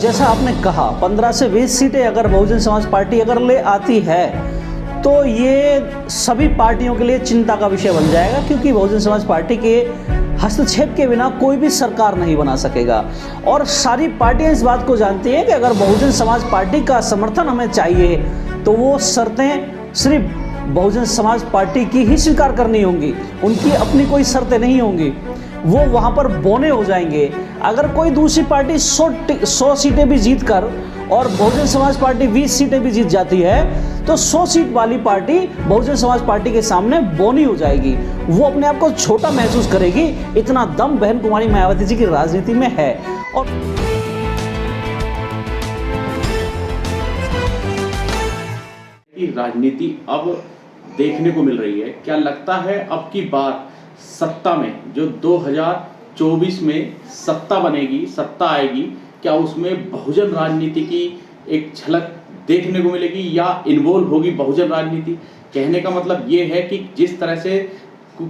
जैसा आपने कहा 15 से 20 सीटें अगर बहुजन समाज पार्टी अगर ले आती है तो ये सभी पार्टियों के लिए चिंता का विषय बन जाएगा, क्योंकि बहुजन समाज पार्टी के हस्तक्षेप के बिना कोई भी सरकार नहीं बना सकेगा। और सारी पार्टियां इस बात को जानती हैं कि अगर बहुजन समाज पार्टी का समर्थन हमें चाहिए तो वो शर्तें सिर्फ बहुजन समाज पार्टी की ही स्वीकार करनी होंगी, उनकी अपनी कोई शर्तें नहीं होंगी, वो वहाँ पर बौने हो जाएंगे। अगर कोई दूसरी पार्टी 100 सीटें भी जीत कर और बहुजन समाज पार्टी 20 सीटें भी जीत जाती है तो 100 सीट वाली पार्टी बहुजन समाज पार्टी के सामने बौनी हो जाएगी, वो अपने आप को छोटा महसूस करेगी। इतना दम बहन कुमारी मायावती जी की राजनीति में है। और राजनीति अब देखने को मिल रही है, क्या लगता है अब की बार सत्ता में जो 2024 में सत्ता बनेगी, सत्ता आएगी, क्या उसमें बहुजन राजनीति की एक झलक देखने को मिलेगी या इन्वॉल्व होगी बहुजन राजनीति? कहने का मतलब ये है कि जिस तरह से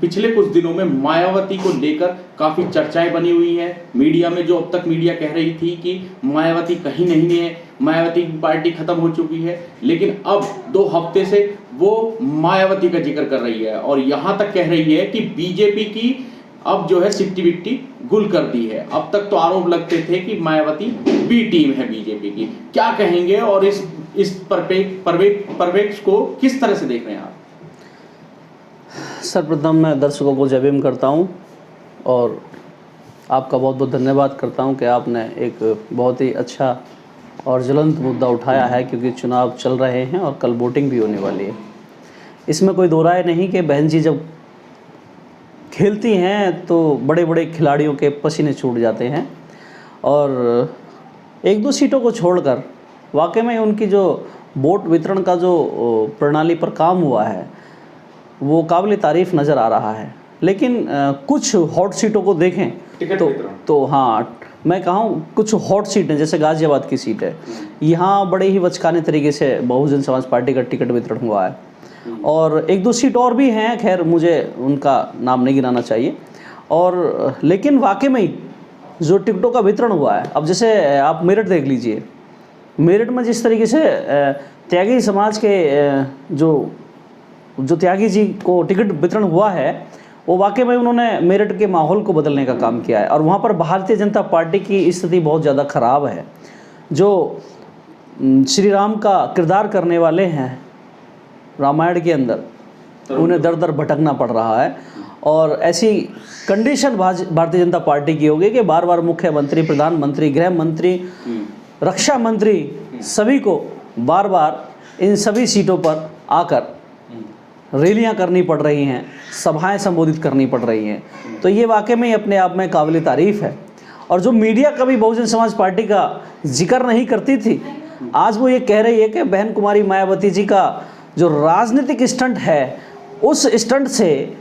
पिछले कुछ दिनों में मायावती को लेकर काफ़ी चर्चाएं बनी हुई हैं मीडिया में, जो अब तक मीडिया कह रही थी कि मायावती कहीं नहीं है, मायावती की पार्टी खत्म हो चुकी है, लेकिन अब 2 हफ्ते से वो मायावती का जिक्र कर रही है और यहाँ तक कह रही है कि बीजेपी की अब जो है सिट्टी बिट्टी गुल कर दी है। अब तक तो आरोप लगते थे कि मायावती बी टीम है बीजेपी की। क्या कहेंगे और इस परिवेश को किस तरह से देख रहे हैं आप? सर्वप्रथम मैं दर्शकों को जय भीम करता हूं और आपका बहुत बहुत धन्यवाद करता हूं कि आपने एक बहुत ही अच्छा और ज्वलंत मुद्दा उठाया है, क्योंकि चुनाव चल रहे हैं और कल वोटिंग भी होने वाली है। इसमें कोई दो राय नहीं कि बहन जी जब खेलती हैं तो बड़े बड़े खिलाड़ियों के पसीने छूट जाते हैं, और 1-2 सीटों को छोड़कर वाकई में उनकी जो वोट वितरण का जो प्रणाली पर काम हुआ है वो काबिल तारीफ नज़र आ रहा है। लेकिन कुछ हॉट सीटों को देखें तो हाँ, मैं कहूँ कुछ हॉट सीटें जैसे गाज़ियाबाद की सीट है, यहाँ बड़े ही बचकाने तरीके से बहुजन समाज पार्टी का टिकट वितरण हुआ है, और 1-2 सीट और भी हैं, खैर मुझे उनका नाम नहीं गिनाना चाहिए। और लेकिन वाकई में जो टिकटों का वितरण हुआ है, अब जैसे आप मेरठ देख लीजिए, मेरठ में जिस तरीके से त्यागी समाज के जो त्यागी जी को टिकट वितरण हुआ है वो वाकई में उन्होंने मेरठ के माहौल को बदलने का काम किया है। और वहाँ पर भारतीय जनता पार्टी की स्थिति बहुत ज़्यादा ख़राब है। जो श्री राम का किरदार करने वाले हैं रामायण के अंदर, उन्हें दर दर भटकना पड़ रहा है, और ऐसी कंडीशन भारतीय जनता पार्टी की होगी कि बार बार मुख्यमंत्री, प्रधानमंत्री, गृह मंत्री, रक्षा मंत्री सभी को बार बार इन सभी सीटों पर आकर रैलियां करनी पड़ रही हैं, सभाएं संबोधित करनी पड़ रही हैं। तो ये वाकई में अपने आप में काबिल तारीफ़ है। और जो मीडिया कभी बहुजन समाज पार्टी का जिक्र नहीं करती थी, आज वो ये कह रही है कि बहन कुमारी मायावती जी का जो राजनीतिक स्टंट है, उस स्टंट से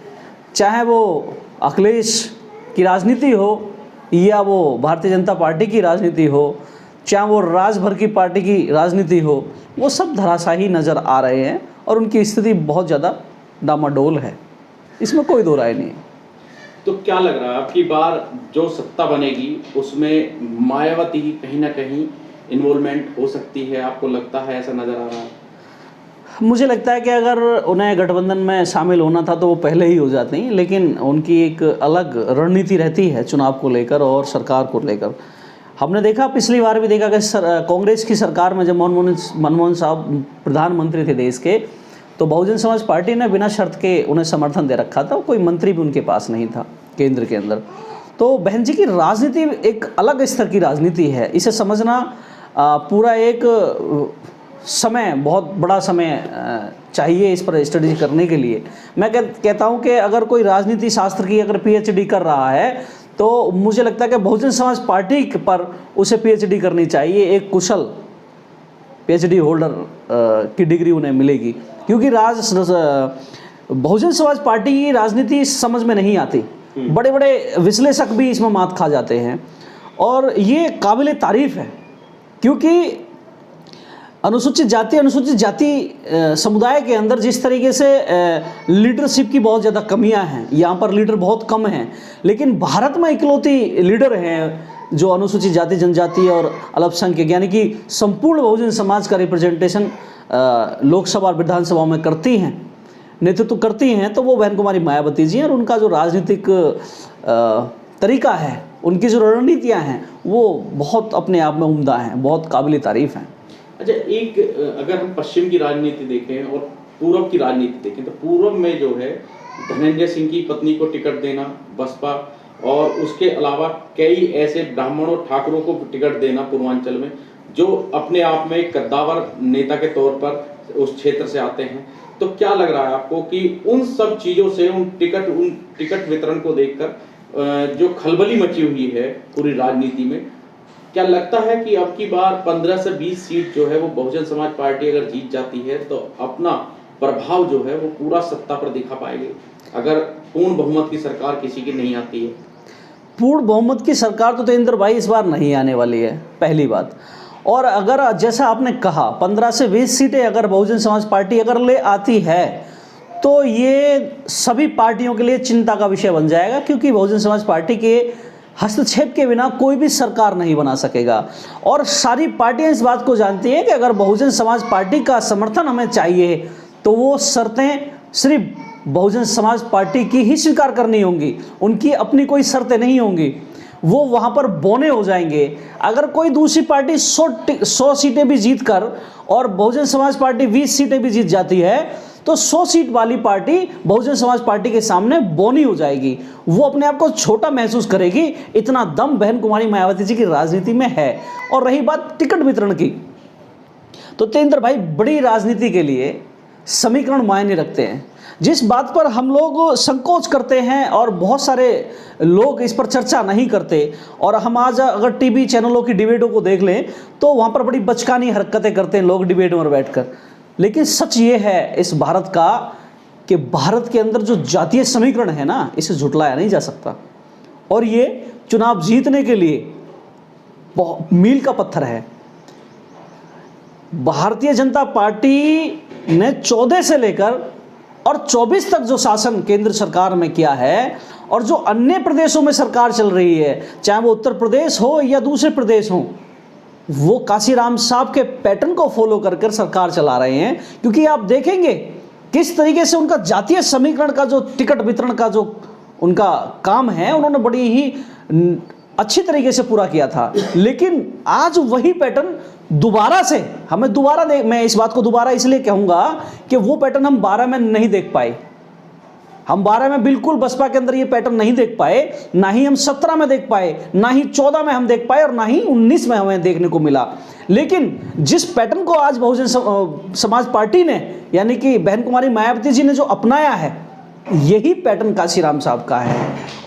चाहे वो अखिलेश की राजनीति हो या वो भारतीय जनता पार्टी की राजनीति हो, चाहे वो राजभर की पार्टी की राजनीति हो, वो सब धराशायी नज़र आ रहे हैं और उनकी स्थिति बहुत ज़्यादा डामाडोल है, इसमें कोई दो राय नहीं है। तो क्या लग रहा है अब की बार जो सत्ता बनेगी उसमें मायावती की कहीं ना कहीं इन्वॉल्वमेंट हो सकती है? आपको लगता है, ऐसा नज़र आ रहा है? मुझे लगता है कि अगर उन्हें गठबंधन में शामिल होना था तो वो पहले ही हो जाती, लेकिन उनकी एक अलग रणनीति रहती है चुनाव को लेकर और सरकार को लेकर। हमने देखा, पिछली बार भी देखा कि कांग्रेस की सरकार में जब मनमोहन साहब प्रधानमंत्री थे देश के, तो बहुजन समाज पार्टी ने बिना शर्त के उन्हें समर्थन दे रखा था, कोई मंत्री भी उनके पास नहीं था केंद्र के अंदर। तो बहन जी की राजनीति एक अलग स्तर की राजनीति है, इसे समझना पूरा एक समय, बहुत बड़ा समय चाहिए इस पर स्टडी करने के लिए। मैं कहता हूँ कि अगर कोई राजनीति शास्त्र की अगर PhD कर रहा है तो मुझे लगता है कि बहुजन समाज पार्टी पर उसे PhD करनी चाहिए, एक कुशल PhD होल्डर की डिग्री उन्हें मिलेगी, क्योंकि बहुजन समाज पार्टी की राजनीति समझ में नहीं आती, बड़े बड़े विश्लेषक भी इसमें मात खा जाते हैं, और ये काबिल तारीफ़ है, क्योंकि अनुसूचित जाति समुदाय के अंदर जिस तरीके से लीडरशिप की बहुत ज़्यादा कमियां हैं, यहाँ पर लीडर बहुत कम हैं, लेकिन भारत में इकलौती लीडर हैं जो अनुसूचित जाति जनजाति और अल्पसंख्यक यानी कि संपूर्ण बहुजन समाज का रिप्रेजेंटेशन लोकसभा और विधानसभा में करती हैं, नेतृत्व करती हैं, तो वो बहन कुमारी मायावती जी हैं। और उनका जो राजनीतिक तरीका है, उनकी जो रणनीतियाँ हैं, वो बहुत अपने आप में उम्दा हैं, बहुत काबिल तारीफ़ हैं। अच्छा, एक अगर हम पश्चिम की राजनीति देखें और पूर्व की राजनीति देखें, तो पूर्व में जो है धनंजय सिंह की पत्नी को टिकट देना बसपा, और उसके अलावा कई ऐसे ब्राह्मणों ठाकुरों को टिकट देना पूर्वांचल में, जो अपने आप में कद्दावर नेता के तौर पर उस क्षेत्र से आते हैं। तो क्या लग रहा है आपको कि उन सब चीज़ों से, उन टिकट वितरण को देखकर जो खलबली मची हुई है पूरी राजनीति में, क्या लगता है कि अब की बार 15 से 20 सीट जो है वो बहुजन समाज पार्टी अगर जीत जाती है तो अपना प्रभाव जो है वो पूरा सत्ता पर दिखा पाएगी, अगर पूर्ण बहुमत की सरकार किसी की नहीं आती है? पूर्ण बहुमत की सरकार तो तेंद्र भाई इस बार नहीं आने वाली है, पहली बात। और अगर जैसा आपने कहा 15 से 20 सीटें अगर बहुजन समाज पार्टी अगर ले आती है, तो ये सभी पार्टियों के लिए चिंता का विषय बन जाएगा, क्योंकि बहुजन समाज पार्टी के हस्तक्षेप के बिना कोई भी सरकार नहीं बना सकेगा। और सारी पार्टियां इस बात को जानती हैं कि अगर बहुजन समाज पार्टी का समर्थन हमें चाहिए, तो वो शर्तें सिर्फ बहुजन समाज पार्टी की ही स्वीकार करनी होंगी, उनकी अपनी कोई शर्तें नहीं होंगी, वो वहाँ पर बौने हो जाएंगे। अगर कोई दूसरी पार्टी 100 सीटें भी जीत कर और बहुजन समाज पार्टी 20 सीटें भी जीत जाती है, तो 100 सीट वाली पार्टी बहुजन समाज पार्टी के सामने बौनी हो जाएगी, वो अपने आप को छोटा महसूस करेगी। इतना दम बहन कुमारी मायावती जी की राजनीति में है। और रही बात टिकट वितरण की, तो तेंद्र भाई बड़ी राजनीति के लिए समीकरण मायने रखते हैं। जिस बात पर हम लोग संकोच करते हैं और बहुत सारे लोग इस पर चर्चा नहीं करते, और हम आज अगर टीवी चैनलों की डिबेटों को देख लें तो वहाँ पर बड़ी बचकानी हरकतें करते हैं लोग डिबेट में बैठकर। लेकिन सच ये है इस भारत का कि भारत के अंदर जो जातीय समीकरण है ना, इसे झुटलाया नहीं जा सकता। और ये चुनाव जीतने के लिए मील का पत्थर है। भारतीय जनता पार्टी ने 14 से लेकर और 24 तक जो शासन केंद्र सरकार में किया है, और जो अन्य प्रदेशों में सरकार चल रही है, चाहे वो उत्तर प्रदेश हो या दूसरे प्रदेश हो, वो काशीराम साहब के पैटर्न को फॉलो कर सरकार चला रहे हैं। क्योंकि आप देखेंगे किस तरीके से उनका जातीय समीकरण का जो टिकट वितरण का जो उनका काम है, उन्होंने बड़ी ही अच्छी तरीके से पूरा किया था। लेकिन आज वही पैटर्न दोबारा से हमें मैं इस बात को दोबारा इसलिए कहूँगा कि वो पैटर्न हम 12 में नहीं देख पाए। हम 12 में बिल्कुल बसपा के अंदर ये पैटर्न नहीं देख पाए, ना ही हम 17 में देख पाए, ना ही 14 में हम देख पाए, और ना ही 19 में हमें देखने को मिला। लेकिन जिस पैटर्न को आज बहुजन समाज पार्टी ने, यानी कि बहन कुमारी मायावती जी ने जो अपनाया है, यही पैटर्न काशीराम साहब का है।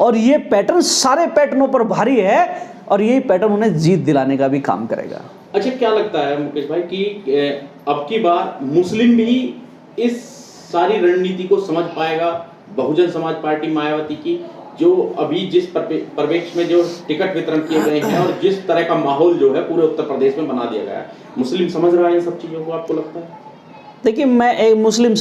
और ये पैटर्न सारे पैटर्नों पर भारी है, और यही पैटर्न उन्हें जीत दिलाने का भी काम करेगा। अच्छा, क्या लगता है मुकेश भाई कि अब की बार मुस्लिम भी इस सारी रणनीति को समझ पाएगा बहुजन समाज पार्टी मायावती की, जो अभी जिस परिप्रेक्ष्य में जो टिकट वितरण किए गए हैं और जिस तरह का माहौल जो है पूरे उत्तर प्रदेश में बना दिया गया है, मुस्लिम समझ रहा है इन सब चीज़ों को, आपको लगता है? देखिए, मैं एक मुस्लिम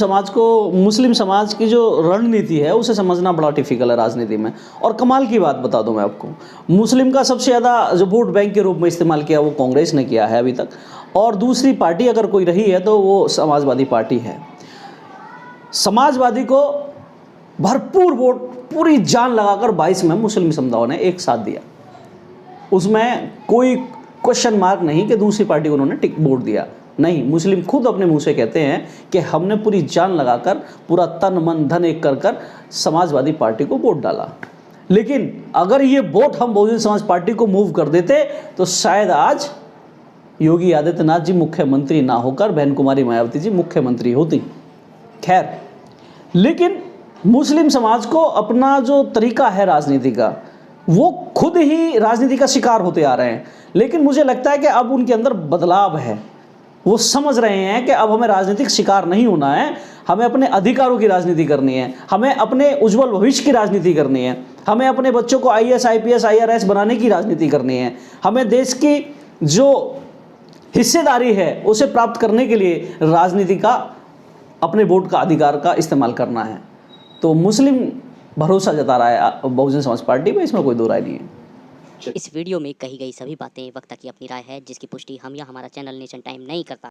समाज की जो रणनीति है उसे समझना बड़ा डिफिकल्ट है राजनीति में। और कमाल की बात बता दूं मैं आपको, मुस्लिम का सबसे ज़्यादा जो वोट बैंक के रूप में इस्तेमाल किया वो कांग्रेस ने किया है अभी तक, और दूसरी पार्टी अगर कोई रही है तो वो समाजवादी पार्टी है। समाजवादी को भरपूर वोट, पूरी जान लगाकर 22 में मुस्लिम समुदायों ने एक साथ दिया, उसमें कोई क्वेश्चन मार्क नहीं कि दूसरी पार्टी को उन्होंने वोट दिया। नहीं, मुस्लिम खुद अपने मुंह से कहते हैं कि हमने पूरी जान लगाकर, पूरा तन मन धन एक कर समाजवादी पार्टी को वोट डाला। लेकिन अगर ये वोट हम बहुजन समाज पार्टी को मूव कर देते तो शायद आज योगी आदित्यनाथ जी मुख्यमंत्री ना होकर बहन कुमारी मायावती जी मुख्यमंत्री होती। खैर, लेकिन मुस्लिम समाज को अपना जो तरीका है राजनीति का, वो खुद ही राजनीति का शिकार होते आ रहे हैं। लेकिन मुझे लगता है कि अब उनके अंदर बदलाव है, वो समझ रहे हैं कि अब हमें राजनीतिक शिकार नहीं होना है, हमें अपने अधिकारों की राजनीति करनी है, हमें अपने उज्जवल भविष्य की राजनीति करनी है, हमें अपने बच्चों को IAS IPS IRS बनाने की राजनीति करनी है, हमें देश की जो हिस्सेदारी है उसे प्राप्त करने के लिए राजनीति का, अपने वोट का अधिकार का इस्तेमाल करना है। तो मुस्लिम भरोसा जता रहा है बहुजन समाज पार्टी पे, इसमें कोई दो राय नहीं है। इस वीडियो में कही गई सभी बातें वक्ता की अपनी राय है, जिसकी पुष्टि हम या हमारा चैनल नेशन टाइम नहीं करता।